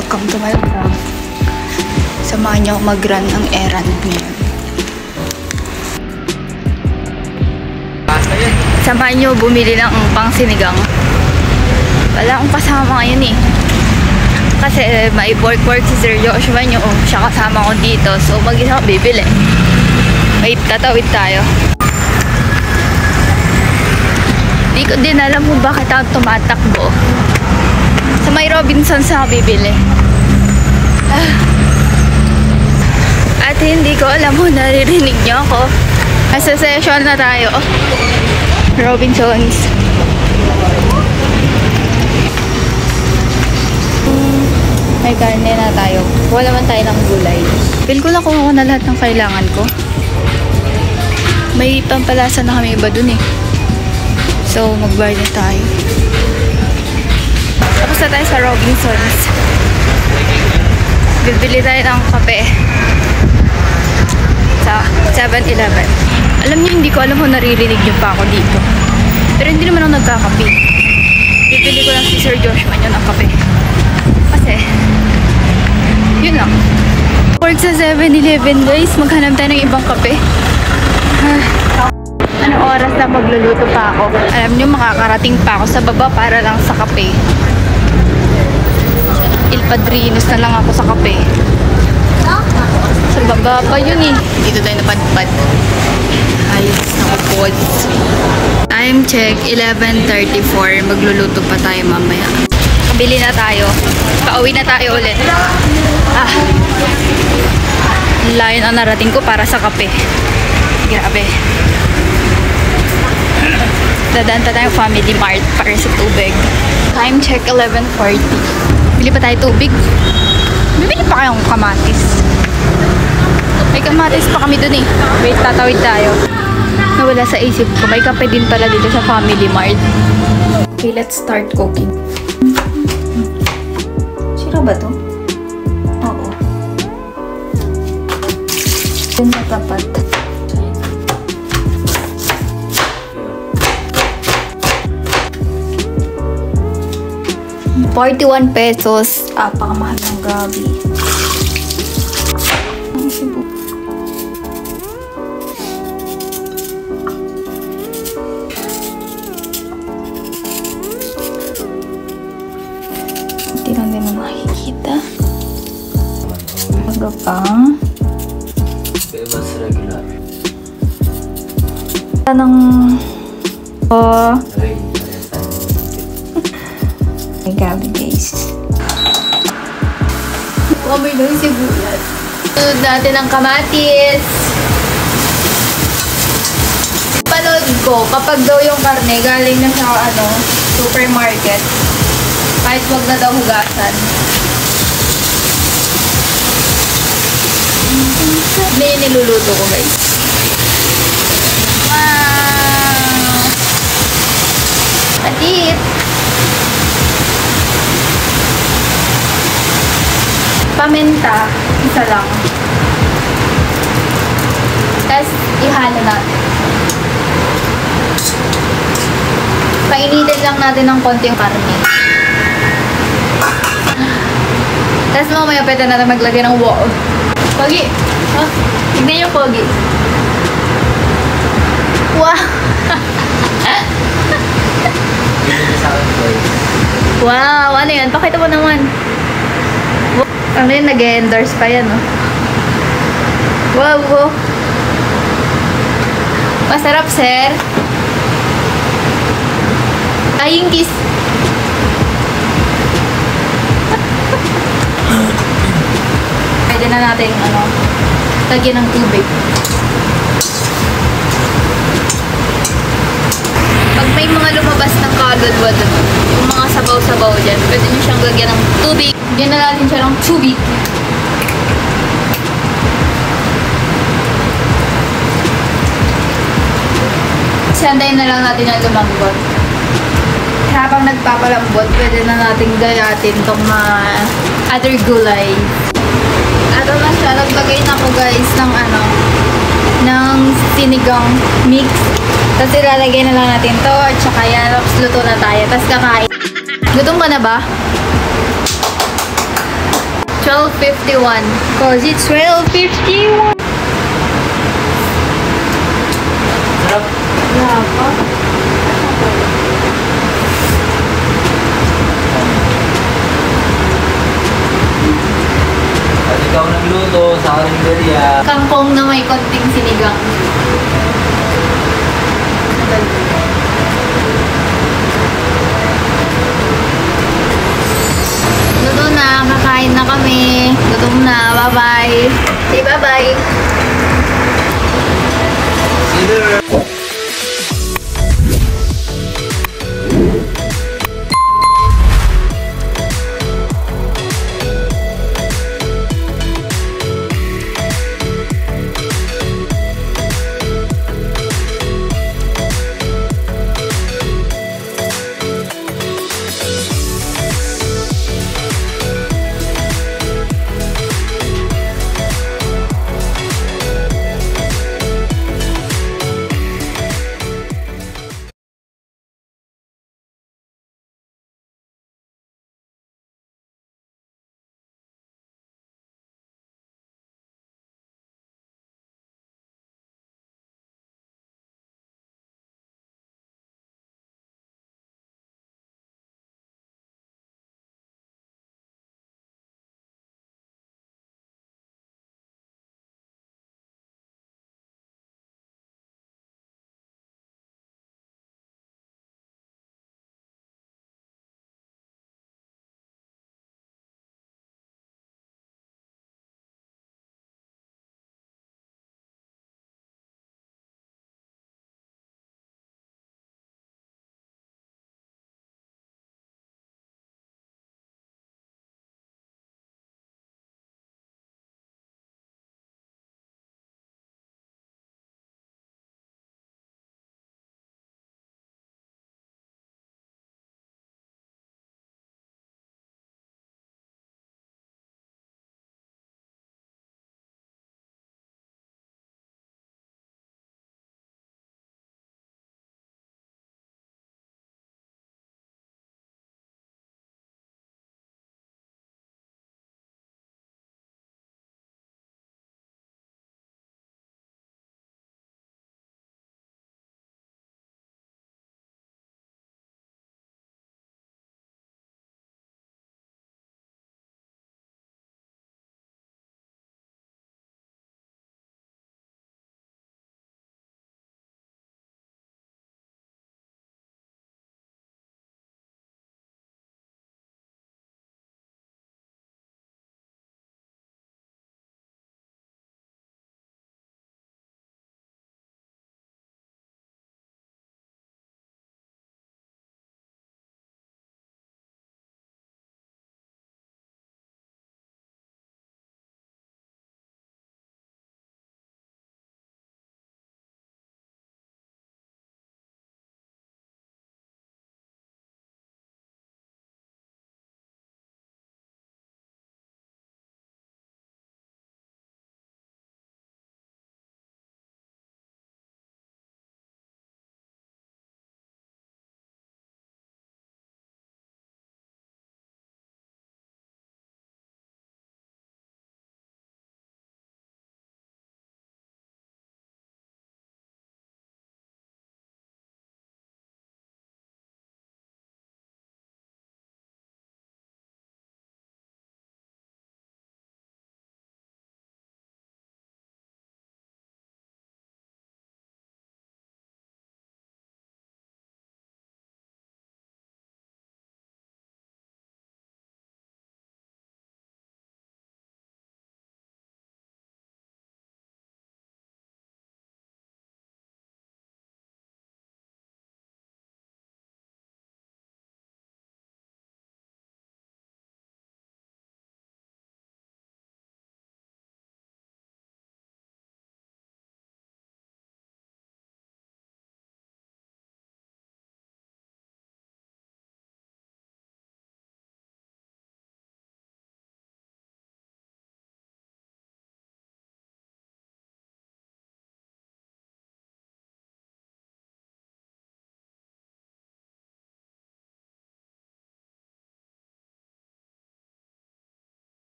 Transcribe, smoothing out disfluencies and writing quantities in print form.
Welcome to my vlog. Samahan niyo ako mag-run ng errand ngayon. Samahan niyo bumili ng pang sinigang. Wala akong kasama ngayon eh. Kasi may work si Sir Joshua nyo. Siya kasama ko dito. So mag-isa ako bibili. Wait, tatawid tayo. Di ko din alam kung bakit ako tumatakbo. Sa may Robinsons ako bibili. At hindi ko alam kung naririnig niyo ako. Nasa session na tayo. Robinsons. May karne na tayo. Wala man tayo ng gulay. Feel ko na kuha ko na lahat ng kailangan ko. May pampalasa na kami iba dun eh. So, mag-bar na tayo. Tapos na tayo sa Robinsons. Bibili tayo ng kape. Sa 7-Eleven. Alam niyo, hindi ko alam kung naririnig niyo pa ako dito. Pero hindi naman ako nagkakape. Bibili ko lang si Sir Joshua niyo ng kape. Kasi, yun lang. Work sa 7-Eleven guys. Maghanap tayo ng ibang kape. Anong oras na magluluto pa ako? Alam niyo, makakarating pa ako sa baba para lang sa kape. Il Padrinos na lang ako sa kape. Sa baba pa yun eh. Dito tayo napadpad. Ayos na upods. Time check, 11:34. Magluluto pa tayo mamaya. Kabili na tayo. Pauwi na tayo ulit. Layo na narating ko para sa kape. Grabe. Dadaan pa tayo Family Mart para sa tubig. Time check, 11:40. Bili pa tayo tubig. Bibili pa kayong kamatis. May kamatis pa kami dun eh. Wait, tatawid tayo. Nawala sa isip ko. May kape din pala dito sa Family Mart. Okay, let's start cooking. Sira ba to? Oo. Yun na tapat. 41 pesos. Pakamahal ng gabi. Ang sibo. Hindi lang din makikita. Aga pa. Bebas regular. Anong... Oh... May gabi guys. Kumay lang yung sibuyas. Sunod natin ang kamatis. Panood ko, kapag daw yung karne galing na sa supermarket, kahit wag na daw hugasan. May niluluto ko guys. Wow! Atit! Paminta, isa lang. Tapos, ihalo natin. Painitin lang natin ng konting karne. Tapos, mamaya pwede natin maglagay ng wow. Pogi! Oh, tignan yung pogi. Wow! Wow! Ano yan? Pakita mo naman. Ano yun? Nag-endorse pa yan, oh. Wow, wow. Masarap, sir. Aying kiss. Pwede na natin, lagyan ng tubig. Pag may mga lumabas ng kaluluwa doon, yung mga sabaw-sabaw dyan, pwede nyo siyang lagyan ng tubig. Lagyan na natin siya ng tubig. Sandayin na lang natin ang lumambot. Habang nagpapalambot, pwede na natin gayatin itong mga other gulay. Ato na siya, naglagay na ako guys ng sinigang mix. Tapos ilalagay na lang natin to at saka yan, tapos luto na tayo. Tapos kakain. Gutom ka na ba? 12:51. Cause it's 12:51. Sarap. Wala pa. At ikaw nagluto sa karinderya. Kangkong na may konting sinigang. Luto na, kakain na kami. Gutom na, bye-bye. Say bye-bye.